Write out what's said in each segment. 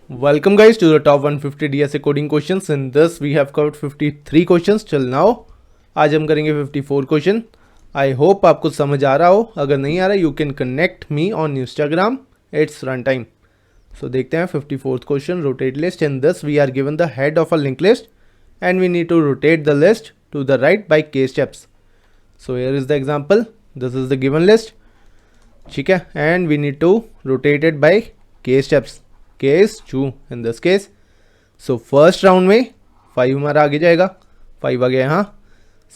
Welcome guys to the top 150 DSA coding questions. In this we have covered 53 questions till now. आज हम करेंगे 54 question. I hope आपको समझ आ रहा हो. अगर नहीं आ रहा you can connect me on Instagram. It's run time. So देखते हैं 54th question. Rotate list. In this we are given the head of a link list and we need to rotate the list to the right by k steps. So here is the example. This is the given list. ठीक है, and we need to rotate it by k steps. k is 2 in this case. So first round में 5 हमारा आगे जाएगा, 5 आ गया यहाँ.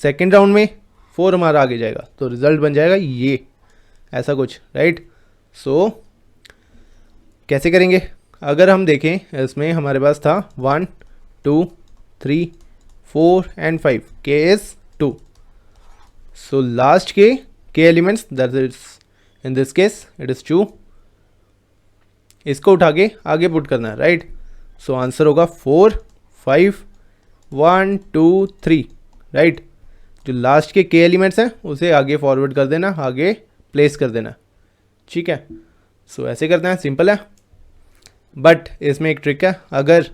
Second round में 4 हमारा आगे जाएगा, तो रिजल्ट बन जाएगा ये ऐसा कुछ, राइट. सो कैसे करेंगे? अगर हम देखें इसमें हमारे पास था 1 2 3 4 and 5. k is 2. So last के elements that is in this case it is 2. इसको उठा के आगे पुट करना है, राइट. सो आंसर होगा 4 5 1 2 3, राइट. जो लास्ट के एलिमेंट्स हैं उसे आगे फॉरवर्ड कर देना, आगे प्लेस कर देना. ठीक है, सो ऐसे करते हैं, सिंपल है. बट इसमें एक ट्रिक है. अगर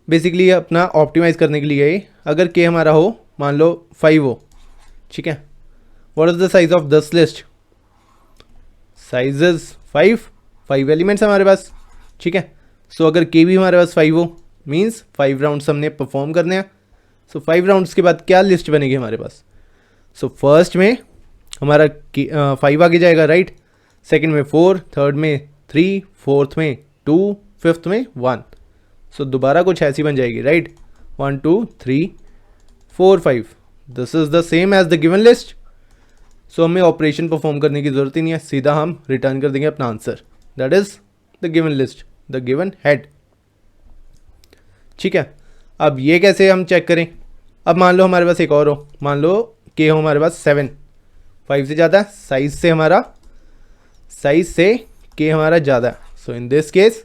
बेसिकली अपना ऑप्टिमाइज करने के लिए अगर के हमारा हो, मान लो 5 हो, ठीक है. What is the size of this list? Size is 5 elements हमारे पास, ठीक है. सो अगर के भी हमारे पास 5 हो मीन्स 5 राउंड्स हमने परफॉर्म करने हैं. सो 5 राउंड्स के बाद क्या लिस्ट बनेगी हमारे पास? सो फर्स्ट में हमारा 5 आगे जाएगा, राइट. सेकंड में 4, थर्ड में 3, फोर्थ में 2, फिफ्थ में 1. सो दोबारा कुछ ऐसी बन जाएगी, right. 1 2 3 4 5. This is the same as the given list. So हमें ऑपरेशन परफॉर्म करने की ज़रूरत ही नहीं है, सीधा हम रिटर्न कर देंगे अपना answer. That is the given list, the given head. ठीक है, अब ये कैसे हम चेक करें? अब मान लो हमारे पास एक और हो, मान लो के हो हमारे पास 7, 5 से ज़्यादा, साइज से के हमारा ज़्यादा. So in this case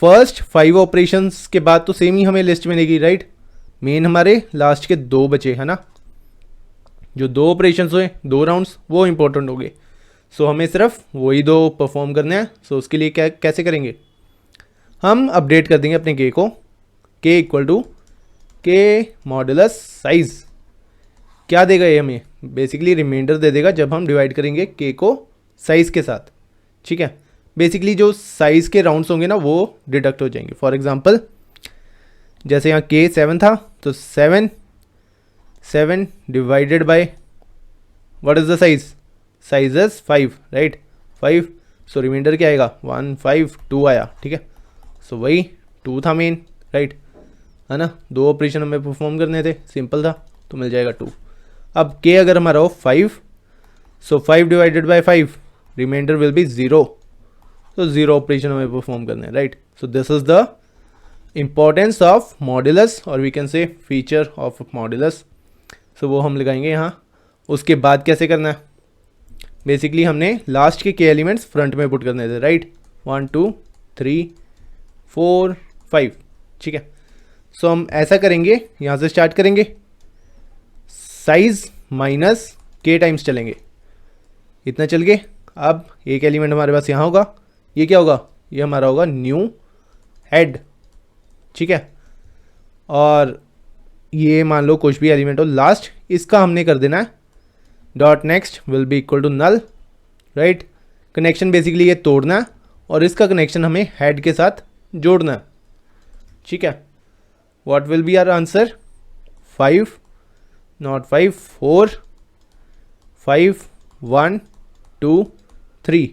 first 5 operations के बाद तो सेम ही हमें लिस्ट मिलेगी, राइट. मेन हमारे लास्ट के 2 बचे, है ना. जो 2 ऑपरेशंस हुए, 2 राउंड्स, वो इंपॉर्टेंट हो गए. सो हमें सिर्फ वही 2 परफॉर्म करने हैं. सो उसके लिए क्या कैसे करेंगे? हम अपडेट कर देंगे अपने के को. के इक्वल टू के मॉडुलस साइज. क्या देगा ये हमें? बेसिकली रिमाइंडर दे देगा जब हम डिवाइड करेंगे के को साइज़ के साथ. ठीक है, बेसिकली जो साइज़ के राउंड्स होंगे ना वो डिडक्ट हो जाएंगे. फॉर एग्जांपल जैसे यहाँ के 7 था, तो 7 divided by what is the size? Size is 5, right. 5. So reminder क्या आएगा? 1 5 2 आया, ठीक है. सो वही 2 था मेन, राइट, है ना. 2 ऑपरेशन हमें परफॉर्म करने थे, सिंपल था, तो मिल जाएगा 2. अब के अगर हमारा हो 5, so 5 divided by 5, remainder will be 0. तो 0 ऑपरेशन हमें परफॉर्म करने हैं, right. So this is the importance of modulus, और we can say feature of modulus. So वो हम लगाएंगे यहाँ. उसके बाद कैसे करना है? बेसिकली हमने लास्ट के एलिमेंट्स फ्रंट में पुट करने थे, राइट. 1 2 3 4 5, ठीक है. सो हम ऐसा करेंगे, यहाँ से स्टार्ट करेंगे, साइज माइनस के टाइम्स चलेंगे, इतना चल गए. अब एक एलिमेंट हमारे पास यहाँ होगा, ये क्या होगा? ये हमारा होगा न्यू हेड, ठीक है. और ये मान लो कुछ भी एलिमेंट हो लास्ट, इसका हमने कर देना है dot next will be equal to null, right. Connection basically ये तोड़ना है और इसका कनेक्शन हमें हेड के साथ जोड़ना है, ठीक है. What will be our answer? 5 not 5 4 5 1 2 3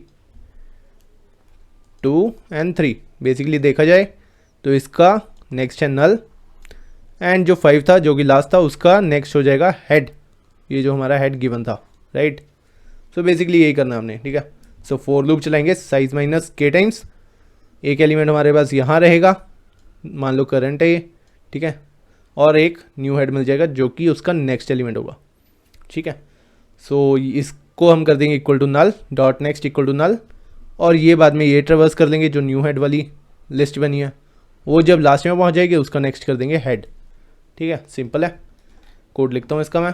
2 and 3. Basically देखा जाए तो इसका नेक्स्ट है नल, एंड जो 5 था जो कि लास्ट था उसका नेक्स्ट हो जाएगा हेड, ये जो हमारा हेड गिवन था, राइट. सो बेसिकली यही करना हमने, ठीक है. सो फॉर लूप चलाएंगे, साइज माइनस के टाइम्स. एक एलिमेंट हमारे पास यहाँ रहेगा, मान लो करंट है ये, ठीक है. और एक न्यू हेड मिल जाएगा जो कि उसका नेक्स्ट एलिमेंट होगा, ठीक है. सो इसको हम कर देंगे equal to null, dot next equal to null. और ये बाद में ये ट्रेवर्स कर लेंगे, जो न्यू हेड वाली लिस्ट बनी है वो जब लास्ट में पहुँच जाएगी उसका नेक्स्ट कर देंगे हेड, ठीक है. सिंपल है. कोड लिखता हूँ इसका मैं.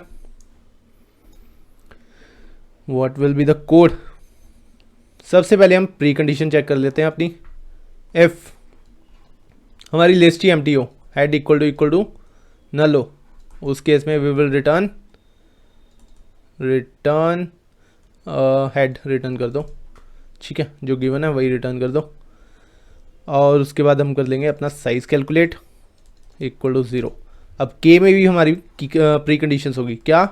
What will be the code? सबसे पहले हम प्री कंडीशन चेक कर लेते हैं अपनी. इफ़ हमारी लिस्ट ही एम्प्टी हो, हेड इक्वल टू नल हो, उस केस में we will return head return कर दो, ठीक है, जो गिवन है वही रिटर्न कर दो। और उसके बाद हम कर लेंगे अपना साइज़ कैलकुलेट इक्वल टू 0। अब के में भी हमारी प्री कंडीशंस होगी क्या,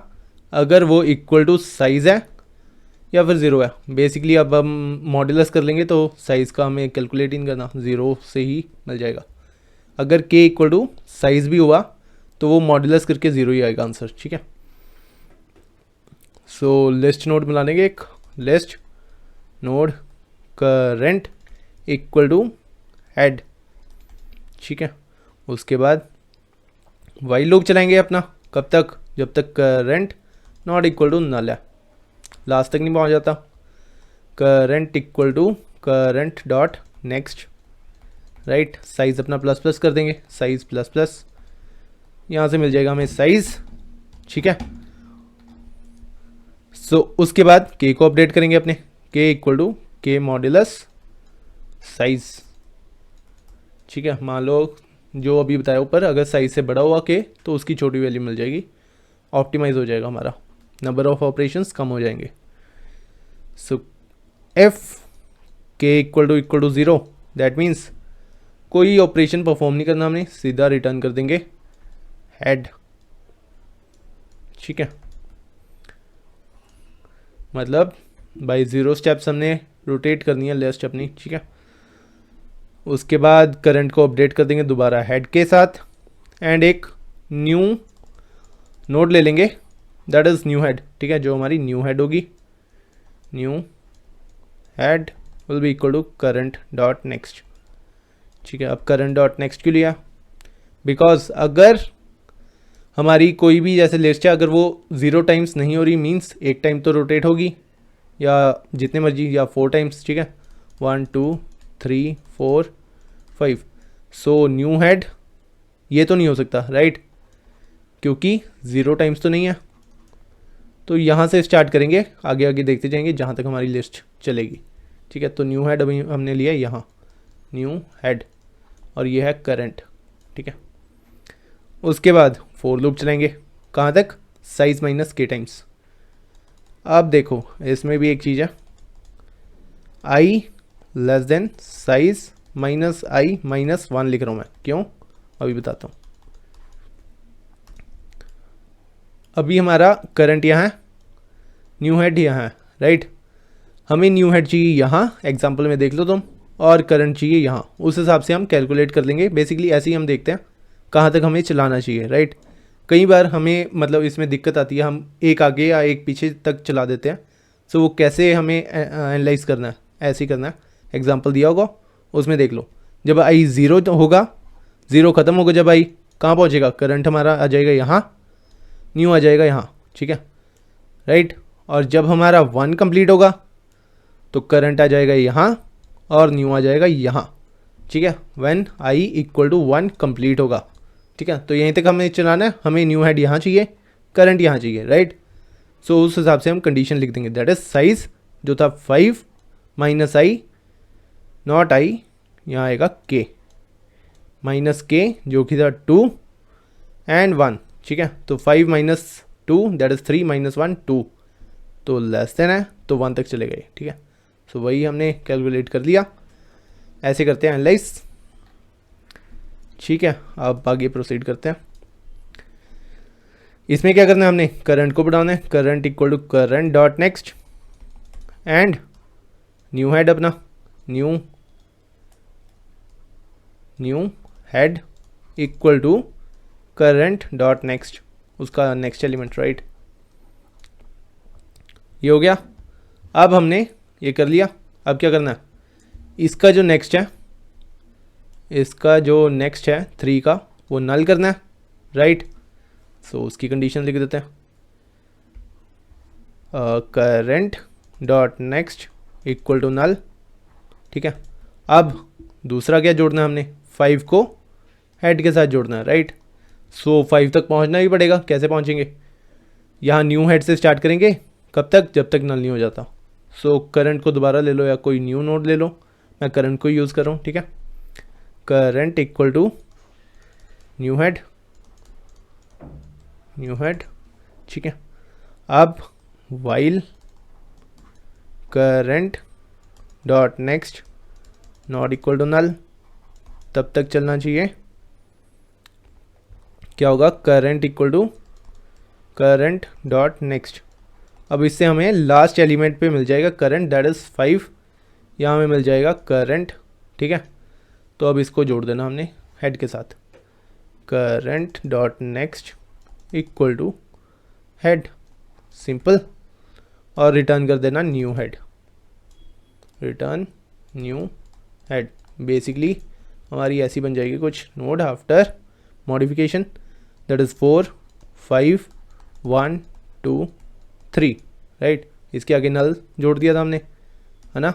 अगर वो इक्वल टू साइज़ है या फिर 0 है। बेसिकली अब हम मॉड्यूलस कर लेंगे तो साइज़ का हमें कैलकुलेट इन करना, 0 से ही मिल जाएगा। अगर के इक्वल टू साइज़ भी हुआ तो वो मॉड्यूलस करके 0 ही आएगा आंसर, ठीक है। सो लिस्ट नोड बना लेंगे, एक list node current equal to head, ठीक है। उसके बाद वाइल लूप चलाएंगे अपना, कब तक, जब तक current not equal to null है, लास्ट तक नहीं पहुंच जाता। Current equal to current dot next, right, size अपना प्लस प्लस कर देंगे, साइज़ प्लस प्लस, यहाँ से मिल जाएगा हमें साइज़, ठीक है। सो उसके बाद के को अपडेट करेंगे अपने, के इक्वल टू के मॉड्यूलस साइज़, ठीक है। मान लो जो अभी बताया ऊपर, अगर साइज़ से बड़ा हुआ के तो उसकी छोटी वैल्यू मिल जाएगी, ऑप्टिमाइज हो जाएगा हमारा, नंबर ऑफ ऑपरेशंस कम हो जाएंगे। सो एफ के इक्वल टू 0, दैट मीन्स कोई ऑपरेशन परफॉर्म नहीं करना हमने, सीधा रिटर्न कर देंगे हेड, ठीक है। मतलब बाई 0 स्टेप्स हमने रोटेट करनी है लिस्ट अपनी, ठीक है। उसके बाद करंट को अपडेट कर देंगे दोबारा हेड के साथ, एंड एक न्यू नोड ले लेंगे, दैट इज़ न्यू हेड, ठीक है, जो हमारी न्यू हेड होगी, new head will be equal to current dot next, ठीक है। अब करंट डॉट नेक्स्ट क्यों लिया, बिकॉज अगर हमारी कोई भी जैसे लिस्ट है, अगर वो 0 टाइम्स नहीं हो रही, मीन्स एक टाइम तो रोटेट होगी, या जितने मर्जी, या 4 टाइम्स, ठीक है, 1 2 3 4 5। सो न्यू हेड ये तो नहीं हो सकता, राइट, क्योंकि 0 टाइम्स तो नहीं है। तो यहाँ से स्टार्ट करेंगे, आगे आगे देखते जाएंगे जहाँ तक हमारी लिस्ट चलेगी, ठीक है। तो न्यू हेड अभी हमने लिया यहाँ, न्यू हेड, और ये है करंट, ठीक है। उसके बाद फॉर लूप चलाएंगे, कहाँ तक, साइज़ माइनस के टाइम्स। अब देखो इसमें भी एक चीज़ है, आई लेस देन साइज़ माइनस आई माइनस 1 लिख रहा हूँ मैं, क्यों, अभी बताता हूँ। अभी हमारा करंट यहाँ है, न्यू हेड यहाँ है, राइट, हमें न्यू हेड चाहिए यहाँ, एग्जांपल में देख लो तुम, और करंट चाहिए यहाँ, उस हिसाब से हम कैलकुलेट कर लेंगे। बेसिकली ऐसे ही हम देखते हैं कहाँ तक हमें चलाना चाहिए, राइट। कई बार हमें मतलब इसमें दिक्कत आती है, हम एक आगे या एक पीछे तक चला देते हैं, सो वो कैसे हमें एनालाइज करना है, ऐसे ही करना है। एग्जांपल दिया होगा उसमें देख लो, जब आई 0 होगा, 0 ख़त्म होगा, जब आई कहाँ पहुँचेगा, करंट हमारा आ जाएगा यहाँ, न्यू आ जाएगा यहाँ, ठीक है, राइट। और जब हमारा 1 कंप्लीट होगा तो करंट आ जाएगा यहाँ और न्यू आ जाएगा यहाँ, ठीक है, when I equal to 1 complete होगा, ठीक है। तो यहीं तक हमें चलाना है, हमें न्यू हेड यहाँ चाहिए, करंट यहाँ चाहिए, राइट। सो उस हिसाब से हम कंडीशन लिख देंगे, दैट इज साइज़ जो था 5 माइनस आई नॉट आई, यहाँ आएगा के, माइनस के जो कि था 2 एंड 1, ठीक है। तो 5 माइनस 2 दैट इज़ 3 माइनस 1 2, तो लेस देन है तो 1 तक चले गए, ठीक है। सो वही हमने कैलकुलेट कर लिया, ऐसे करते हैं एनालाइज, ठीक है। अब आगे प्रोसीड करते हैं। इसमें क्या करना है, हमने करंट को बढ़ाना है, current equal to current dot next and new head अपना, new head equal to current dot next, उसका नेक्स्ट एलिमेंट, राइट। ये हो गया। अब हमने ये कर लिया, अब क्या करना है, इसका जो नेक्स्ट है, इसका जो नेक्स्ट है 3 का, वो नल करना है, राइट। सो उसकी कंडीशन लिख देते हैं, current dot next equal to null, ठीक है। अब दूसरा क्या जोड़ना है हमने, 5 को हेड के साथ जोड़ना है, राइट। सो 5 तक पहुंचना ही पड़ेगा, कैसे पहुंचेंगे, यहाँ न्यू हेड से स्टार्ट करेंगे, कब तक, जब तक नल नहीं हो जाता। सो करंट को दोबारा ले लो या कोई न्यू नोड ले लो, मैं करंट को यूज़ कर रहा हूँ, ठीक है। Current equal to new head, ठीक है। अब while current dot next not equal to null, तब तक चलना चाहिए। क्या होगा, current equal to current dot next. अब इससे हमें लास्ट एलिमेंट पे मिल जाएगा करंट, दैट इज़ 5, यहाँ हमें मिल जाएगा करंट, ठीक है। तो अब इसको जोड़ देना हमने हेड के साथ, current dot next equal to head, simple, और रिटर्न कर देना new head, return new head. Basically हमारी ऐसी बन जाएगी कुछ node after modification, that is 4 5 1 2 3, right. इसके आगे नल जोड़ दिया था हमने, है ना,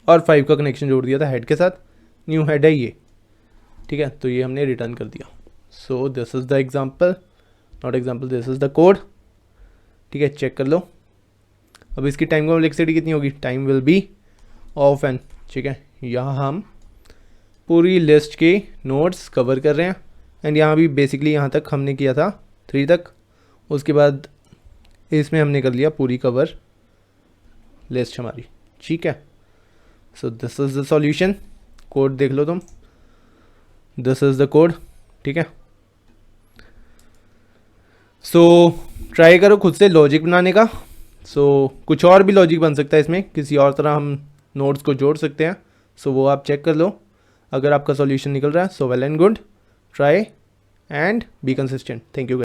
और 5 का कनेक्शन जोड़ दिया था हेड के साथ, न्यू हेड है ये, ठीक है। तो ये हमने रिटर्न कर दिया। So this is the example, not example, this is the code, ठीक है। चेक कर लो। अब इसकी टाइम कॉम्प्लेक्सिटी कितनी होगी, time will be of N, ठीक है। यहाँ हम पूरी लिस्ट के नोड्स कवर कर रहे हैं, एंड यहाँ भी बेसिकली यहाँ तक हमने किया था 3 तक, उसके बाद इसमें हमने कर लिया पूरी कवर लिस्ट हमारी, ठीक है। So this is the solution, code देख लो तुम, दिस इज़ द कोड, ठीक है। सो ट्राई करो खुद से लॉजिक बनाने का। कुछ और भी लॉजिक बन सकता है इसमें, किसी और तरह हम नोड्स को जोड़ सकते हैं। वो आप चेक कर लो, अगर आपका सॉल्यूशन निकल रहा है so well and good, try and be consistent. Thank you.